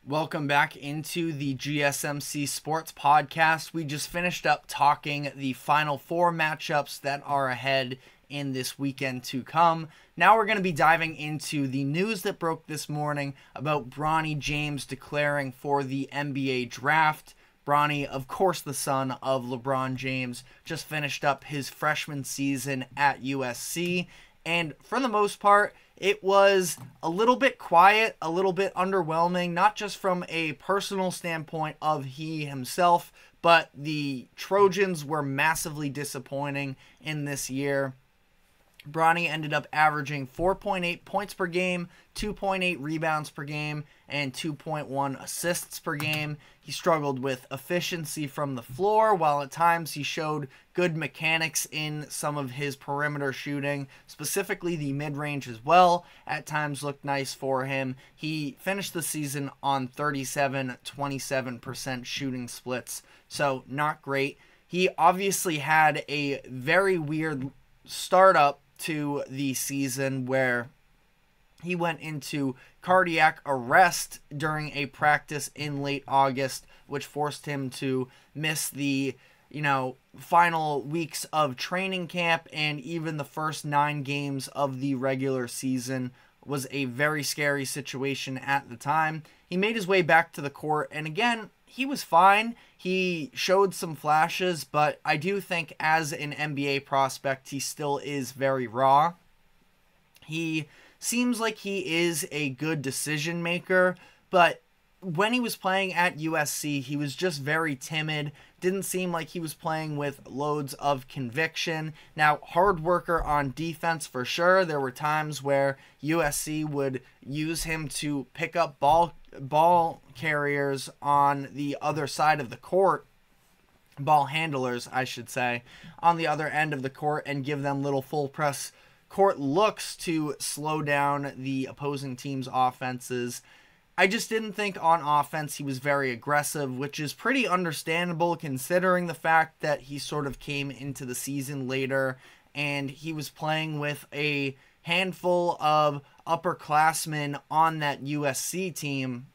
Welcome back into the GSMC Sports Podcast. We just finished up talking the Final Four matchups that are ahead in this weekend to come. Now we're going to be diving into the news that broke this morning about Bronny James declaring for the NBA draft. Bronny, of course the son of LeBron James, just finished up his freshman season at USC. And for the most part, it was a little bit quiet, a little bit underwhelming, not just from a personal standpoint of he himself, but the Trojans were massively disappointing in this year. Bronny ended up averaging 4.8 points per game, 2.8 rebounds per game, and 2.1 assists per game. He struggled with efficiency from the floor, while at times he showed good mechanics in some of his perimeter shooting, specifically the mid-range as well. At times looked nice for him. He finished the season on 37-27% shooting splits, so not great. He obviously had a very weird startup to the season where he went into cardiac arrest during a practice in late August, which forced him to miss the final weeks of training camp, and even the first 9 games of the regular season was a very scary situation at the time. He made his way back to the court, and again, he was fine. He showed some flashes, but I do think as an NBA prospect, he still is very raw. He seems like he is a good decision maker, but when he was playing at USC, he was just very timid. Didn't seem like he was playing with loads of conviction. Now, hard worker on defense for sure. There were times where USC would use him to pick up ball carriers on the other side of the court. Ball handlers, I should say, on the other end of the court, and give them little full press court looks to slow down the opposing team's offenses. I just didn't think on offense he was very aggressive, which is pretty understandable considering the fact that he sort of came into the season later and he was playing with a handful of upperclassmen on that USC team.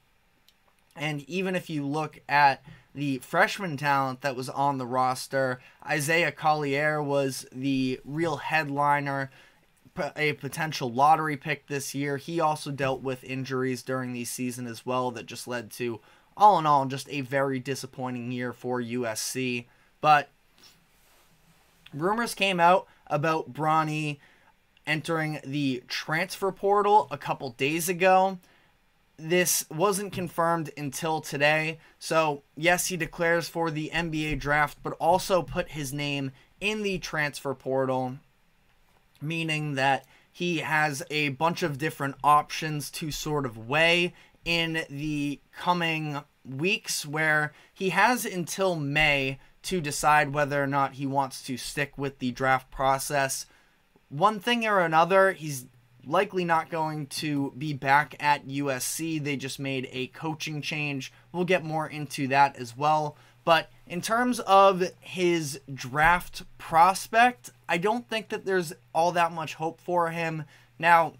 And even if you look at the freshman talent that was on the roster, Isaiah Collier was the real headliner, a potential lottery pick this year. He also dealt with injuries during the season as well that just led to, all in all, just a very disappointing year for USC. But rumors came out about Bronny entering the transfer portal a couple days ago. This wasn't confirmed until today. So, yes, he declares for the NBA draft, but also put his name in the transfer portal, meaning that he has a bunch of different options to sort of weigh in the coming weeks, where he has until May to decide whether or not he wants to stick with the draft process. One thing or another, he's likely not going to be back at USC. They just made a coaching change. We'll get more into that as well. But in terms of his draft prospect, I don't think that there's all that much hope for him. Now,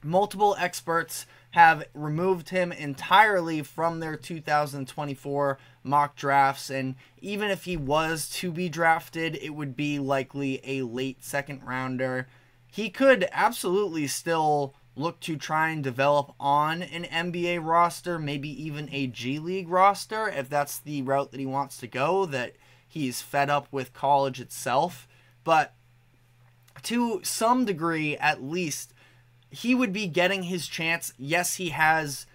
multiple experts have removed him entirely from their 2024 mock drafts, and even if he was to be drafted, it would be likely a late second rounder. He could absolutely still look to try and develop on an NBA roster, maybe even a G League roster, if that's the route that he wants to go, that he's fed up with college itself. But to some degree, at least, he would be getting his chance. Yes, he has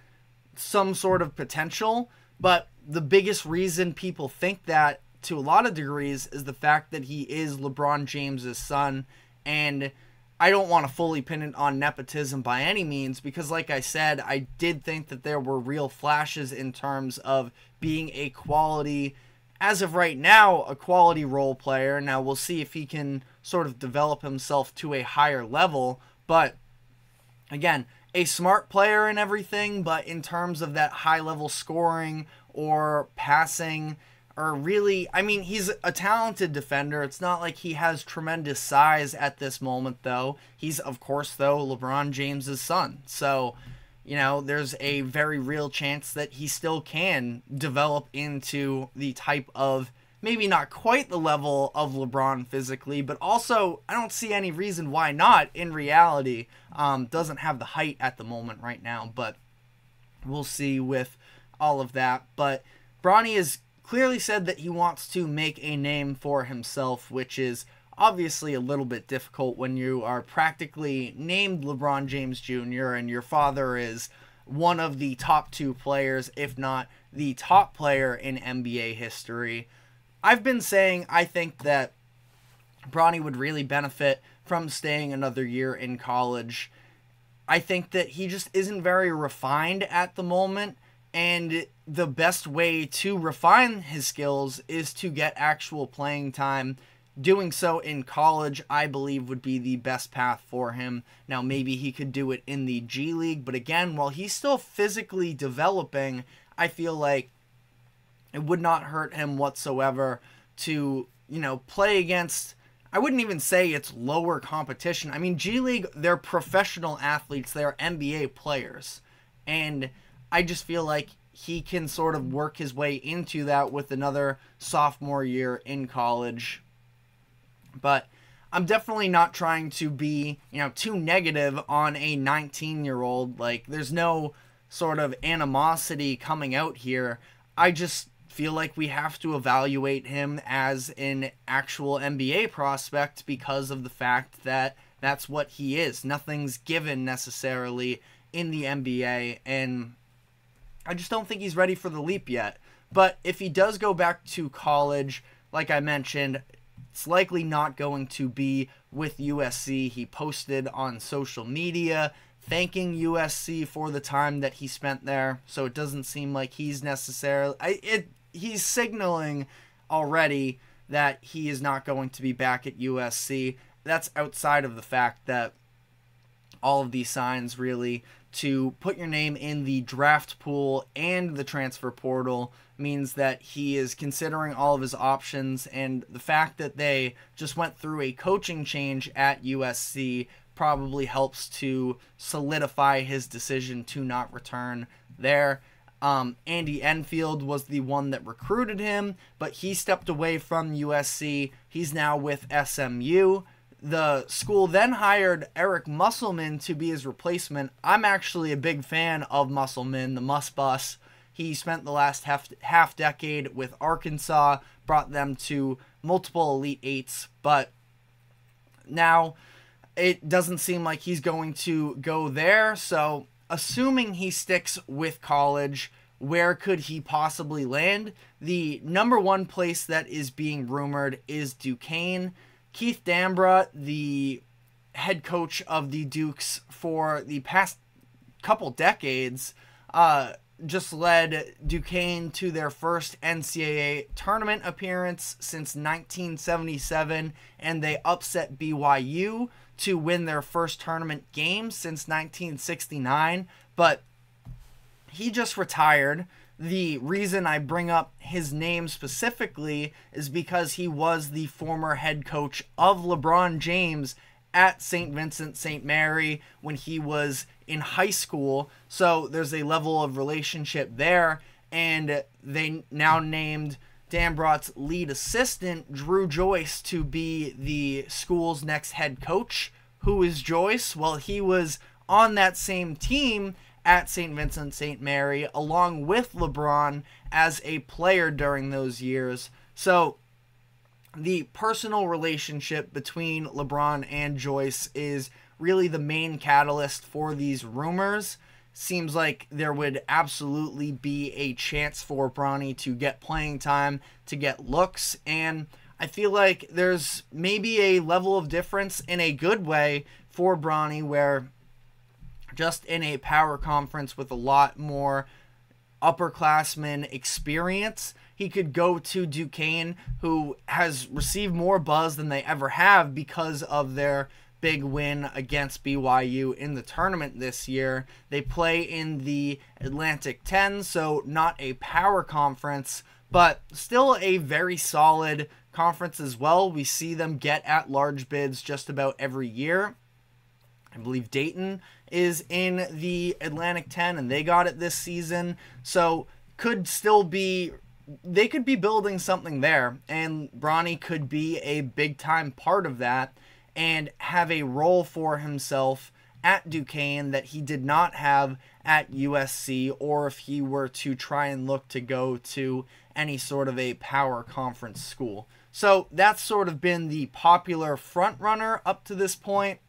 some sort of potential, but the biggest reason people think that, to a lot of degrees, is the fact that he is LeBron James' son, and I don't want to fully pin it on nepotism by any means, because like I said, I did think that there were real flashes in terms of being a quality, as of right now, a quality role player. Now we'll see if he can sort of develop himself to a higher level, but again, a smart player and everything, but in terms of that high level scoring or passing, or really, I mean, he's a talented defender. It's not like he has tremendous size at this moment, though. He's, of course, though, LeBron James' son. So, there's a very real chance that he still can develop into the type of, maybe not quite the level of LeBron physically, but also I don't see any reason why not in reality. Doesn't have the height at the moment right now, but we'll see with all of that. But Bronny has clearly said that he wants to make a name for himself, which is obviously a little bit difficult when you are practically named LeBron James Jr. and your father is one of the top 2 players, if not the top player in NBA history. I've been saying I think that Bronny would really benefit from staying another year in college. I think that he just isn't very refined at the moment, and the best way to refine his skills is to get actual playing time. Doing so in college, I believe, would be the best path for him. Now, maybe he could do it in the G League, but again, while he's still physically developing, I feel like it would not hurt him whatsoever to, play against, I wouldn't even say it's lower competition. I mean, G League, they're professional athletes. They're NBA players. And I just feel like he can sort of work his way into that with another sophomore year in college. But I'm definitely not trying to be, too negative on a 19-year-old. Like, there's no sort of animosity coming out here. I just feel like we have to evaluate him as an actual NBA prospect because of the fact that that's what he is. Nothing's given necessarily in the NBA, and I just don't think he's ready for the leap yet. But if he does go back to college, like I mentioned, it's likely not going to be with USC. He posted on social media thanking USC for the time that he spent there, so it doesn't seem like he's necessarily... He's signaling already that he is not going to be back at USC. That's outside of the fact that all of these signs really to put your name in the draft pool and the transfer portal means that he is considering all of his options, and the fact that they just went through a coaching change at USC probably helps to solidify his decision to not return there. Andy Enfield was the one that recruited him, but he stepped away from USC. He's now with SMU. The school then hired Eric Musselman to be his replacement. I'm actually a big fan of Musselman, the Muss Bus. He spent the last half decade with Arkansas, brought them to multiple Elite Eights, but now it doesn't seem like he's going to go there. So assuming he sticks with college, where could he possibly land? The number one place that is being rumored is Duquesne. Keith Dambra, the head coach of the Dukes for the past couple decades, just led Duquesne to their first NCAA tournament appearance since 1977, and they upset BYU to win their first tournament game since 1969, but he just retired. The reason I bring up his name specifically is because he was the former head coach of LeBron James at St. Vincent St. Mary when he was in high school. So there's a level of relationship there, and they now named Dambrat's lead assistant, Drew Joyce, to be the school's next head coach. Who is Joyce? Well, he was on that same team at St. Vincent St. Mary along with LeBron as a player during those years. So the personal relationship between LeBron and Joyce is really the main catalyst for these rumors. Seems like there would absolutely be a chance for Bronny to get playing time, to get looks, and I feel like there's maybe a level of difference in a good way for Bronny, where just in a power conference with a lot more upperclassmen experience, he could go to Duquesne, who has received more buzz than they ever have because of their big win against BYU in the tournament this year. They play in the Atlantic 10, so not a power conference, but still a very solid conference as well. We see them get at-large bids just about every year. I believe Dayton is in the Atlantic 10, and they got it this season. So they could be building something there, and Bronny could be a big-time part of that and have a role for himself at Duquesne that he did not have at USC, or if he were to try and look to go to any sort of a power conference school. So that's sort of been the popular front runner up to this point.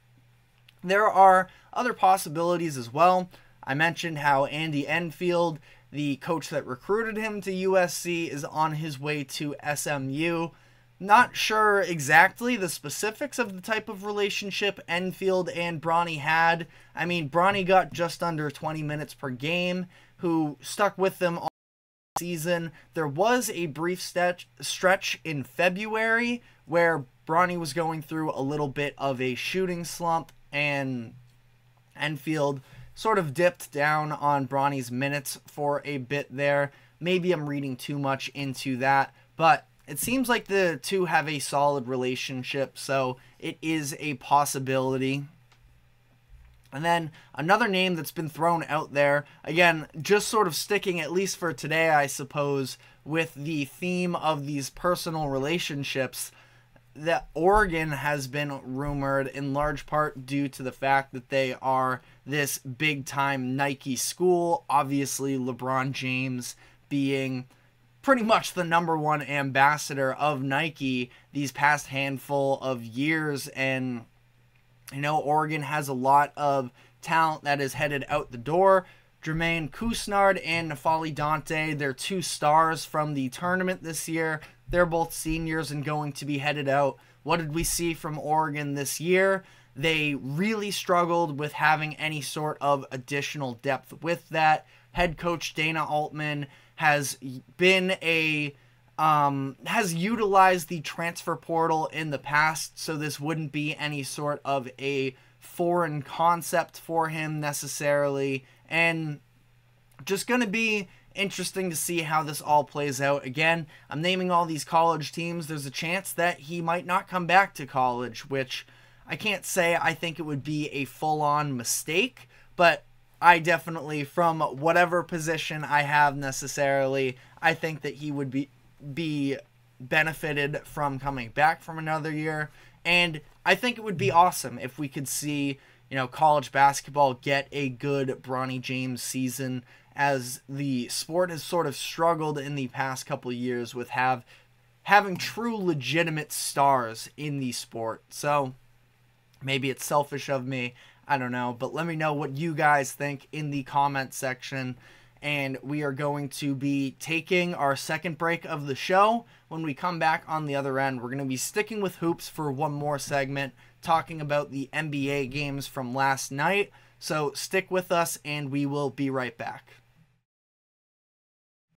There are other possibilities as well. I mentioned how Andy Enfield, the coach that recruited him to USC, is on his way to SMU. Not sure exactly the specifics of the type of relationship Enfield and Bronny had. I mean, Bronny got just under 20 minutes per game, who stuck with them all season. There was a brief stretch in February where Bronny was going through a little bit of a shooting slump, and Enfield sort of dipped down on Bronny's minutes for a bit there. Maybe I'm reading too much into that, but it seems like the two have a solid relationship, so it is a possibility. And then another name that's been thrown out there, again, just sort of sticking, at least for today, I suppose, with the theme of these personal relationships, that Oregon has been rumored in large part due to the fact that they are this big-time Nike school. Obviously, LeBron James being pretty much the #1 ambassador of Nike these past handful of years. And, Oregon has a lot of talent that is headed out the door. Jermaine Couisnard and N'Faly Dante, they're 2 stars from the tournament this year. They're both seniors and going to be headed out. What did we see from Oregon this year? They really struggled with having any sort of additional depth with that. Head coach Dana Altman has utilized the transfer portal in the past, so this wouldn't be any sort of a foreign concept for him necessarily, and just going to be interesting to see how this all plays out. Again, I'm naming all these college teams. There's a chance that he might not come back to college, which I can't say I think it would be a full-on mistake, but I definitely, from whatever position I have necessarily, I think that he would be benefited from coming back from another year. And I think it would be awesome if we could see, college basketball get a good Bronny James season, as the sport has sort of struggled in the past couple of years with having true legitimate stars in the sport. So maybe it's selfish of me, I don't know, but let me know what you guys think in the comment section. And we are going to be taking our second break of the show. When we come back on the other end, we're going to be sticking with hoops for one more segment, talking about the NBA games from last night. So stick with us, and we will be right back.